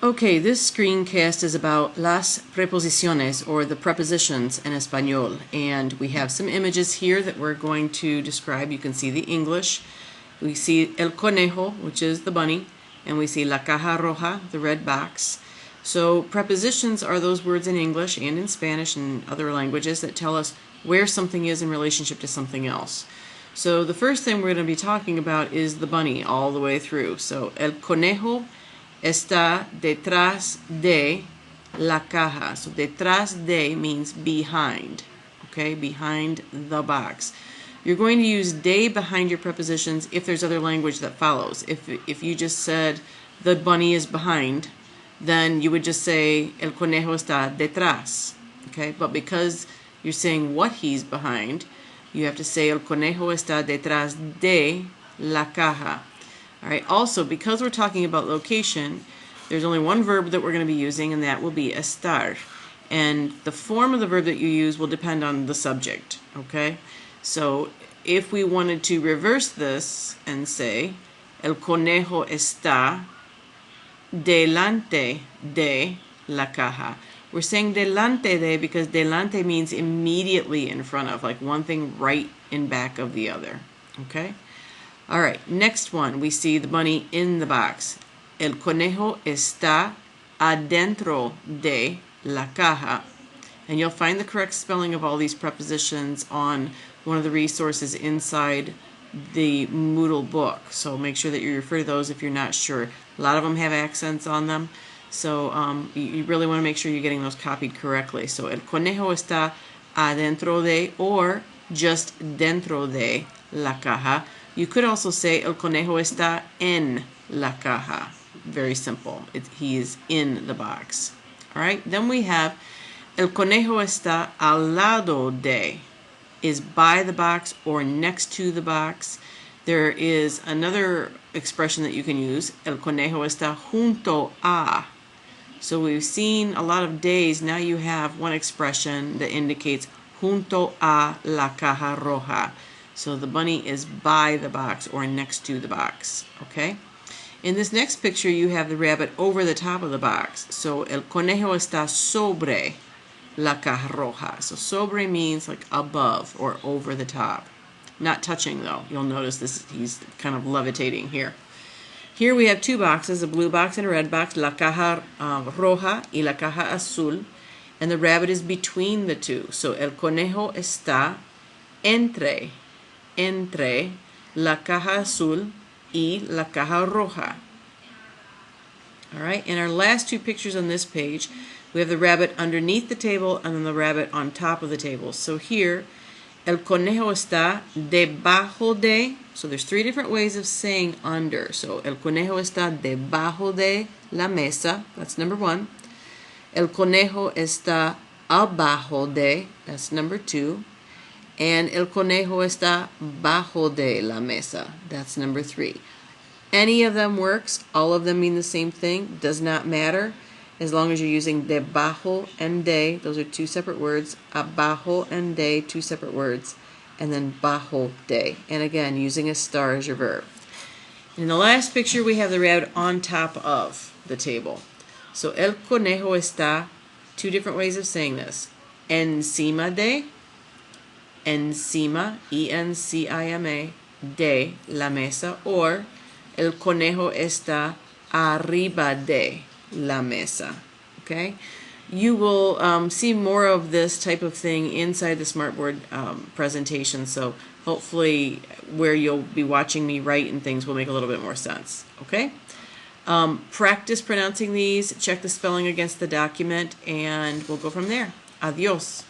Okay, this screencast is about las preposiciones, or the prepositions in Español, and we have some images here that we're going to describe. You can see the English. We see el conejo, which is the bunny, and we see la caja roja, the red box. So prepositions are those words in English and in Spanish and other languages that tell us where something is in relationship to something else. So the first thing we're going to be talking about is the bunny all the way through. So el conejo está detrás de la caja. So detrás de means behind, okay, behind the box. You're going to use de behind your prepositions if there's other language that follows. If you just said the bunny is behind, then you would just say el conejo está detrás, okay? But because you're saying what he's behind, you have to say el conejo está detrás de la caja. All right. Also, because we're talking about location, there's only one verb that we're going to be using, and that will be estar. And the form of the verb that you use will depend on the subject, okay? So if we wanted to reverse this and say, el conejo está delante de la caja. We're saying delante de because delante means immediately in front of, like one thing right in back of the other, okay? All right, next one, we see the bunny in the box. El conejo está adentro de la caja. And you'll find the correct spelling of all these prepositions on one of the resources inside the Moodle book. So make sure that you refer to those if you're not sure. A lot of them have accents on them. So you really want to make sure you're getting those copied correctly. So el conejo está adentro de, or just dentro de la caja. You could also say el conejo está en la caja. Very simple. He is in the box. All right. Then we have el conejo está al lado de, is by the box or next to the box. There is another expression that you can use. El conejo está junto a. So we've seen a lot of days. Now you have one expression that indicates junto a la caja roja. So the bunny is by the box or next to the box, okay? In this next picture, you have the rabbit over the top of the box. So el conejo está sobre la caja roja. So sobre means like above or over the top. Not touching though. You'll notice this, he's kind of levitating here. Here we have two boxes, a blue box and a red box, la caja roja y la caja azul. And the rabbit is between the two. So el conejo está entre la caja azul y la caja roja. All right, in our last two pictures on this page, we have the rabbit underneath the table and then the rabbit on top of the table. So here, el conejo está debajo de, so there's three different ways of saying under. So el conejo está debajo de la mesa, that's number one. El conejo está abajo de, that's number two. And el conejo está bajo de la mesa. That's number three. Any of them works. All of them mean the same thing. Does not matter. As long as you're using debajo and de. Those are two separate words. Abajo and de, two separate words. And then bajo de. And again, using estar as your verb. In the last picture, we have the rabbit on top of the table. So el conejo está, two different ways of saying this. Encima de. Encima, E-N-C-I-M-A, de la mesa, or el conejo está arriba de la mesa, okay? You will see more of this type of thing inside the Smartboard presentation, so hopefully where you'll be watching me write and things will make a little bit more sense, okay? Practice pronouncing these, check the spelling against the document, and we'll go from there. Adios.